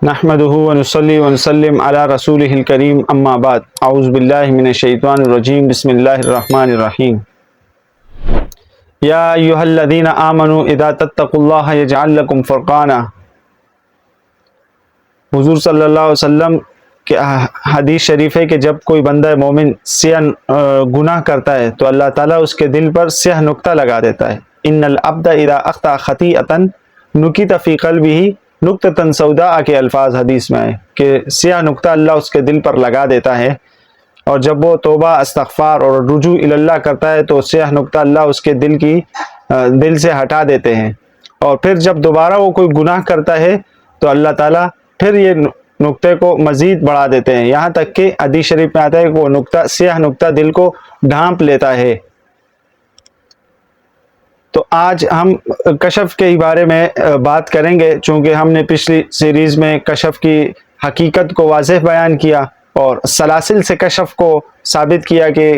نحمده ونصلي ونسلم على رسوله الكريم اما بعد اعوذ بالله من الشیطان الرجیم بسم اللہ الرحمن الرحیم یا ایها الذین آمنوا اذا تتقوا اللہ یجعل لکم فرقانا۔ حضور صلی اللہ علیہ وسلم کے حدیث شریف ہے کہ جب کوئی بندہ مومن سیاہ گناہ کرتا ہے تو اللہ تعالیٰ اس کے دل پر سیاہ نقطہ لگا دیتا ہے۔ ان العبد اذا اخطأ خطیئۃ نکت فی قلبہ نقطۃ سوداء کے الفاظ حدیث میں آئے کہ سیاہ نقطہ اللہ اس کے دل پر لگا دیتا ہے، اور جب وہ توبہ استغفار اور رجوع اللہ کرتا ہے تو سیاہ نقطہ اللہ اس کے دل سے ہٹا دیتے ہیں، اور پھر جب دوبارہ وہ کوئی گناہ کرتا ہے تو اللہ تعالیٰ پھر یہ نقطے کو مزید بڑھا دیتے ہیں، یہاں تک کہ حدیث شریف میں آتا ہے کہ وہ سیاہ نقطہ دل کو ڈھانپ لیتا ہے۔ تو آج ہم کشف کے بارے میں بات کریں گے، چونکہ ہم نے پچھلی سیریز میں کشف کی حقیقت کو واضح بیان کیا اور سلاسل سے کشف کو ثابت کیا کہ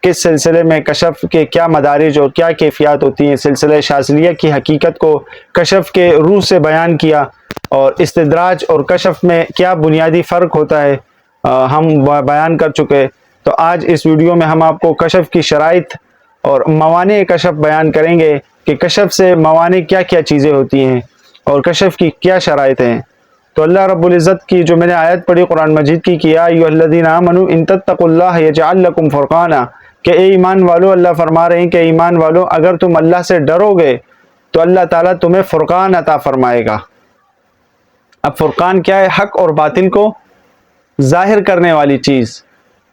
کس سلسلے میں کشف کے کیا مدارج اور کیا کیفیات ہوتی ہیں، سلسلہ شاذلیہ کی حقیقت کو کشف کے روح سے بیان کیا، اور استدراج اور کشف میں کیا بنیادی فرق ہوتا ہے ہم بیان کر چکے۔ تو آج اس ویڈیو میں ہم آپ کو کشف کی شرائط اور موانع کشف بیان کریں گے کہ کشف سے موانع کیا کیا چیزیں ہوتی ہیں اور کشف کی کیا شرائط ہیں۔ تو اللہ رب العزت کی جو میں نے آیت پڑھی قرآن مجید کی کہ یا ایھا الذین آمنوا ان تتقوا اللہ یجعل لکم فرقانا، کہ اے ایمان والو، اللہ فرما رہے ہیں کہ ایمان والو اگر تم اللہ سے ڈرو گے تو اللہ تعالیٰ تمہیں فرقان عطا فرمائے گا۔ اب فرقان کیا ہے؟ حق اور باطل کو ظاہر کرنے والی چیز،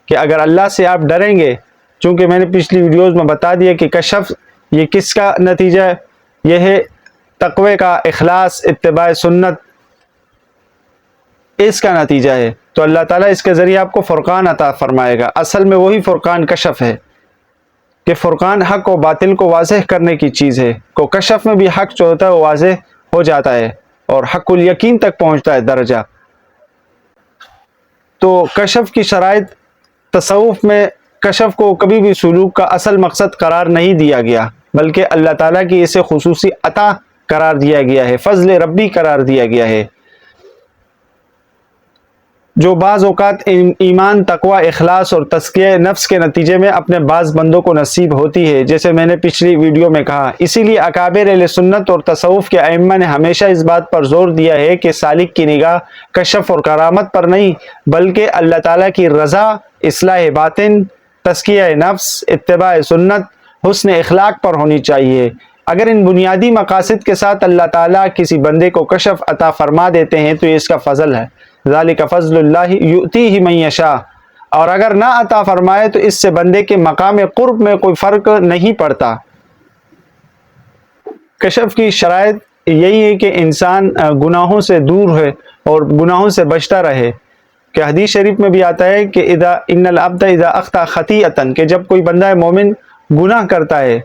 کہ اگر اللہ سے آپ ڈریں گے، چونکہ میں نے پچھلی ویڈیوز میں بتا دیا کہ کشف یہ کس کا نتیجہ ہے، یہ ہے تقوی کا، اخلاص، اتباع سنت، اس کا نتیجہ ہے۔ تو اللہ تعالیٰ اس کے ذریعے آپ کو فرقان عطا فرمائے گا۔ اصل میں وہی فرقان کشف ہے کہ فرقان حق و باطل کو واضح کرنے کی چیز ہے، کو کشف میں بھی حق جو ہوتا ہے وہ واضح ہو جاتا ہے اور حق الیقین تک پہنچتا ہے درجہ۔ تو کشف کی شرائط، تصوف میں کشف کو کبھی بھی سلوک کا اصل مقصد قرار نہیں دیا گیا، بلکہ اللہ تعالیٰ کی اسے خصوصی عطا قرار دیا گیا ہے، فضل ربی قرار دیا گیا ہے، جو بعض اوقات ایمان، تقوی، اخلاص اور تزکیہ نفس کے نتیجے میں اپنے بعض بندوں کو نصیب ہوتی ہے، جیسے میں نے پچھلی ویڈیو میں کہا۔ اسی لیے اکابر اہل سنت اور تصوف کے ائمہ نے ہمیشہ اس بات پر زور دیا ہے کہ سالک کی نگاہ کشف اور کرامت پر نہیں، بلکہ اللہ تعالیٰ کی رضا، اصلاح باطن، تزکیہ نفس، اتباع سنت، حسن اخلاق پر ہونی چاہیے۔ اگر ان بنیادی مقاصد کے ساتھ اللہ تعالیٰ کسی بندے کو کشف عطا فرما دیتے ہیں تو یہ اس کا فضل ہے، ذالک فضل اللہ یؤتیہ من یشاء، اور اگر نہ عطا فرمائے تو اس سے بندے کے مقام قرب میں کوئی فرق نہیں پڑتا۔ کشف کی شرائط یہی ہے کہ انسان گناہوں سے دور ہے اور گناہوں سے بچتا رہے، کہ حدیث شریف میں بھی آتا ہے کہ ان العبد اذا اخطأ خطیئۃ، کہ جب کوئی بندہ مومن گناہ کرتا ہے،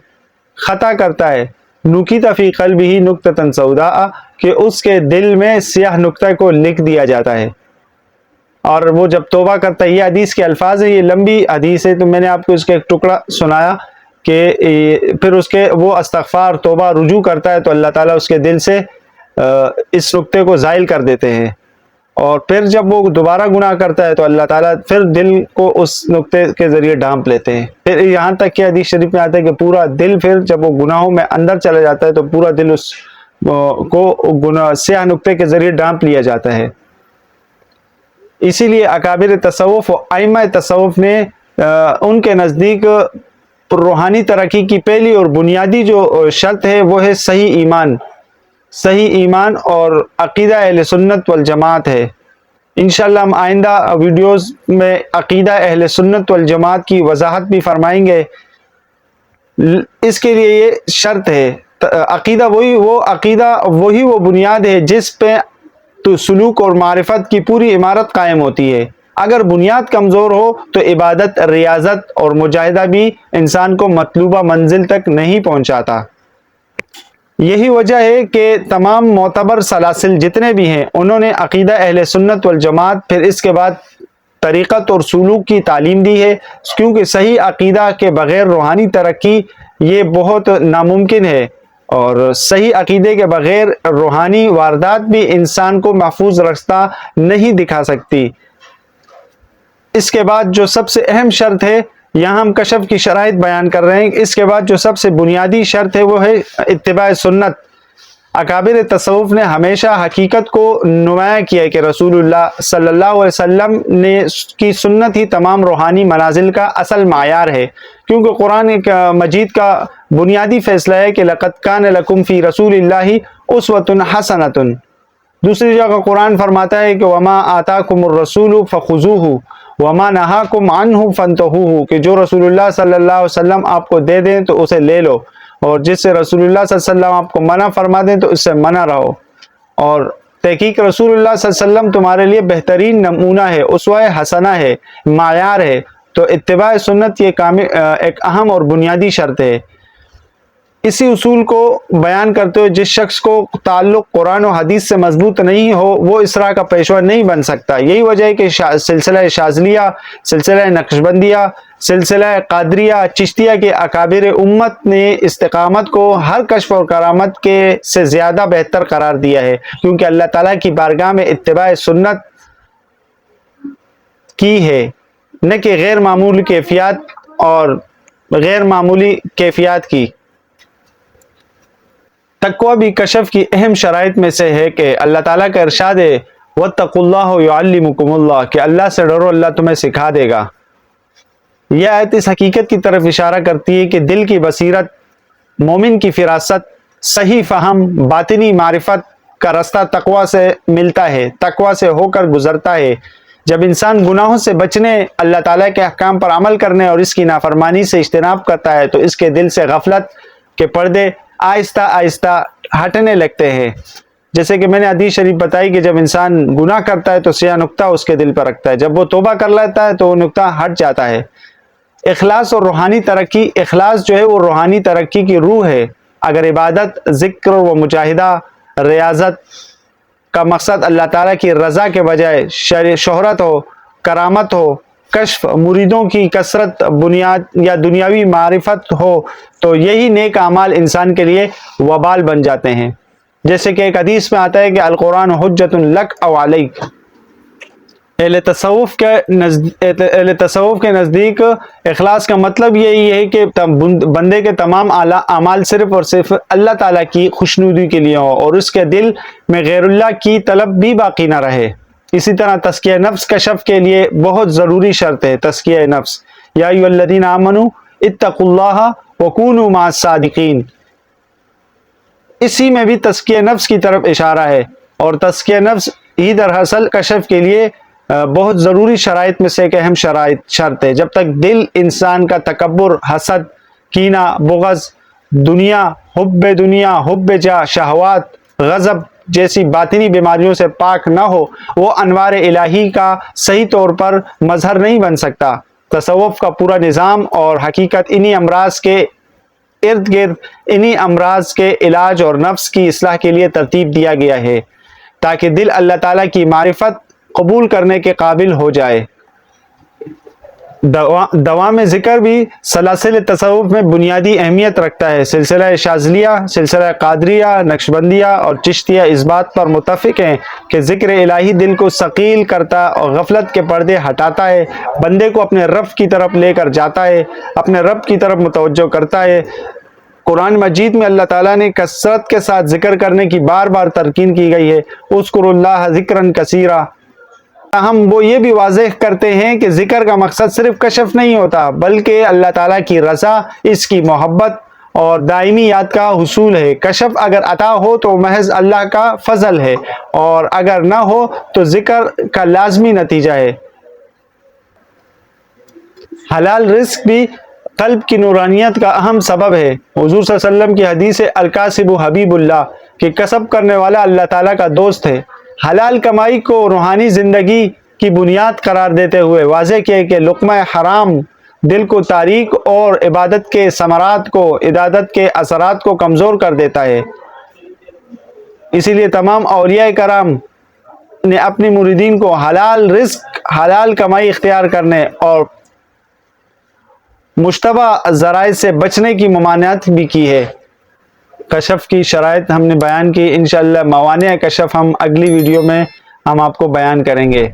خطا کرتا ہے، نکت فی قلبہ نقطۃ سوداء، کہ اس کے دل میں سیاہ نقطہ کو لکھ دیا جاتا ہے، اور وہ جب توبہ کرتا ہے، یہ حدیث کے الفاظ ہیں، یہ لمبی حدیث ہے تو میں نے آپ کو اس کا ایک ٹکڑا سنایا کہ پھر اس کے وہ استغفار، توبہ، رجوع کرتا ہے تو اللہ تعالیٰ اس کے دل سے اس نقطے کو زائل کر دیتے ہیں، اور پھر جب وہ دوبارہ گناہ کرتا ہے تو اللہ تعالیٰ پھر دل کو اس نقطے کے ذریعے ڈھانپ لیتے ہیں، پھر یہاں تک کہ حدیث شریف میں آتا ہے کہ پورا دل پھر جب وہ گناہوں میں اندر چلا جاتا ہے تو پورا دل اس کو سیاہ نقطے کے ذریعے ڈھانپ لیا جاتا ہے۔ اسی لیے اکابر تصوف و ائمہ تصوف نے ان کے نزدیک روحانی ترقی کی پہلی اور بنیادی جو شرط ہے وہ ہے صحیح ایمان، صحیح ایمان اور عقیدہ اہل سنت والجماعت ہے۔ انشاءاللہ ہم آئندہ ویڈیوز میں عقیدہ اہل سنت والجماعت کی وضاحت بھی فرمائیں گے۔ اس کے لیے یہ شرط ہے، عقیدہ وہی وہ بنیاد ہے جس پہ تو سلوک اور معرفت کی پوری عمارت قائم ہوتی ہے۔ اگر بنیاد کمزور ہو تو عبادت، ریاضت اور مجاہدہ بھی انسان کو مطلوبہ منزل تک نہیں پہنچاتا۔ یہی وجہ ہے کہ تمام معتبر سلاسل جتنے بھی ہیں انہوں نے عقیدہ اہل سنت والجماعت، پھر اس کے بعد طریقت اور سلوک کی تعلیم دی ہے، کیونکہ صحیح عقیدہ کے بغیر روحانی ترقی یہ بہت ناممکن ہے، اور صحیح عقیدے کے بغیر روحانی واردات بھی انسان کو محفوظ راستہ نہیں دکھا سکتی۔ اس کے بعد جو سب سے اہم شرط ہے، یہاں ہم کشف کی شرائط بیان کر رہے ہیں، اس کے بعد جو سب سے بنیادی شرط ہے وہ ہے اتباع سنت۔ اکابر تصوف نے ہمیشہ حقیقت کو نمایاں کیا کہ رسول اللہ صلی اللہ علیہ وسلم نے کی سنت ہی تمام روحانی منازل کا اصل معیار ہے، کیونکہ قرآن مجید کا بنیادی فیصلہ ہے کہ لقد کان لکم فی رسول اللہ اسوۃ حسنۃ۔ دوسری جگہ قرآن فرماتا ہے کہ وما آتاکم الرسول فخذوہ وما نہاکم عنہ فانتہوہ، کہ جو رسول اللہ صلی اللہ علیہ وسلم آپ کو دے دیں تو اسے لے لو، اور جس سے رسول اللہ صلی اللہ علیہ وسلم آپ کو منع فرما دیں تو اس سے منع رہو۔ اور تحقیق رسول اللہ صلی اللہ علیہ وسلم تمہارے لیے بہترین نمونہ ہے، اسوہ حسنہ ہے، معیار ہے۔ تو اتباع سنت یہ ایک اہم اور بنیادی شرط ہے۔ اسی اصول کو بیان کرتے ہوئے جس شخص کو تعلق قرآن و حدیث سے مضبوط نہیں ہو وہ اس طرح کا پیشوا نہیں بن سکتا۔ یہی وجہ ہے کہ سلسلہ شاذلیہ، سلسلہ نقشبندیہ، سلسلہ قادریہ، چشتیہ کے اکابر امت نے استقامت کو ہر کشف اور کرامت کے سے زیادہ بہتر قرار دیا ہے، کیونکہ اللہ تعالیٰ کی بارگاہ میں اتباع سنت کی ہے، نہ کہ غیر معمولی کیفیات اور غیر معمولی کیفیات کی۔ تقوی بھی کشف کی اہم شرائط میں سے ہے کہ اللہ تعالیٰ کا ارشاد ہے وَاتَّقُوا اللَّهَ وَيُعَلِّمُكُمُ اللَّهُ، کہ اللہ سے ڈرو، اللہ تمہیں سکھا دے گا۔ یہ آیت اس حقیقت کی طرف اشارہ کرتی ہے کہ دل کی بصیرت، مومن کی فراست، صحیح فہم، باطنی معرفت کا راستہ تقوی سے ملتا ہے، تقوی سے ہو کر گزرتا ہے۔ جب انسان گناہوں سے بچنے، اللہ تعالیٰ کے احکام پر عمل کرنے اور اس کی نافرمانی سے اجتناب کرتا ہے تو اس کے دل سے غفلت کے پردے آہستہ آہستہ ہٹنے لگتے ہیں۔ جیسے کہ میں نے حدیث شریف بتائی کہ جب انسان گناہ کرتا ہے تو سیاہ نقطہ اس کے دل پر رکھتا ہے، جب وہ توبہ کر لیتا ہے تو وہ نقطہ ہٹ جاتا ہے۔ اخلاص اور روحانی ترقی، اخلاص جو ہے وہ روحانی ترقی کی روح ہے۔ اگر عبادت، ذکر و مجاہدہ، ریاضت کا مقصد اللہ تعالیٰ کی رضا کے بجائے شہرت ہو، کرامت ہو، کشف، مریدوں کی کثرت، بنیاد یا دنیاوی معرفت ہو تو یہی نیک اعمال انسان کے لیے وبال بن جاتے ہیں۔ جیسے کہ ایک حدیث میں آتا ہے کہ القرآن حجت لک او علیک۔ اہل تصوف کے نزدیک اخلاص کا مطلب یہی ہے کہ بندے کے تمام اعمال صرف اور صرف اللہ تعالیٰ کی خوشنودی کے لیے ہوں اور اس کے دل میں غیر اللہ کی طلب بھی باقی نہ رہے۔ اسی طرح تزکیہ نفس کشف کے لیے بہت ضروری شرط ہے۔ تزکیہ نفس، یا ایھا الذین آمنوا اتقوا اللہ وکونوا مع الصادقین، اسی میں بھی تزکیہ نفس کی طرف اشارہ ہے، اور تزکیہ نفس ہی دراصل کشف کے لیے بہت ضروری شرائط میں سے ایک اہم شرط ہے۔ جب تک دل انسان کا تکبر، حسد، کینہ، بغض، دنیا، حب جاہ، شہوات، غضب جیسی باطنی بیماریوں سے پاک نہ ہو، وہ انوار الہی کا صحیح طور پر مظہر نہیں بن سکتا۔ تصوف کا پورا نظام اور حقیقت انہی امراض کے ارد گرد، انہی امراض کے علاج اور نفس کی اصلاح کے لیے ترتیب دیا گیا ہے، تاکہ دل اللہ تعالیٰ کی معرفت قبول کرنے کے قابل ہو جائے۔ دوام ذکر بھی سلاسل تصوف میں بنیادی اہمیت رکھتا ہے۔ سلسلہ شاذلیہ، سلسلہ قادریہ، نقشبندیہ اور چشتیہ اس بات پر متفق ہیں کہ ذکر الہی دل کو ثقیل کرتا اور غفلت کے پردے ہٹاتا ہے، بندے کو اپنے رب کی طرف لے کر جاتا ہے، اپنے رب کی طرف متوجہ کرتا ہے۔ قرآن مجید میں اللہ تعالیٰ نے کثرت کے ساتھ ذکر کرنے کی بار بار تلقین کی گئی ہے، اذکروا اللہ ذکرا کثیرا۔ ہم وہ یہ بھی واضح کرتے ہیں کہ ذکر کا مقصد صرف کشف نہیں ہوتا، بلکہ اللہ تعالیٰ کی رضا، اس کی محبت اور دائمی یاد کا حصول ہے۔ کشف اگر عطا ہو تو محض اللہ کا فضل ہے، اور اگر نہ ہو تو ذکر کا لازمی نتیجہ ہے۔ حلال رزق بھی قلب کی نورانیت کا اہم سبب ہے۔ حضور صلی اللہ علیہ وسلم کی حدیث الکاسب حبیب اللہ، کہ کسب کرنے والا اللہ تعالیٰ کا دوست ہے۔ حلال کمائی کو روحانی زندگی کی بنیاد قرار دیتے ہوئے واضح کیا کہ لقمہ حرام دل کو تاریک اور عبادت کے اثرات کو کمزور کر دیتا ہے۔ اسی لیے تمام اولیاء کرام نے اپنی مریدین کو حلال رزق، حلال کمائی اختیار کرنے اور مشتبہ ذرائع سے بچنے کی ممانعت بھی کی ہے۔ کشف کی شرائط ہم نے بیان کی، انشاءاللہ موانع کشف ہم اگلی ویڈیو میں ہم آپ کو بیان کریں گے۔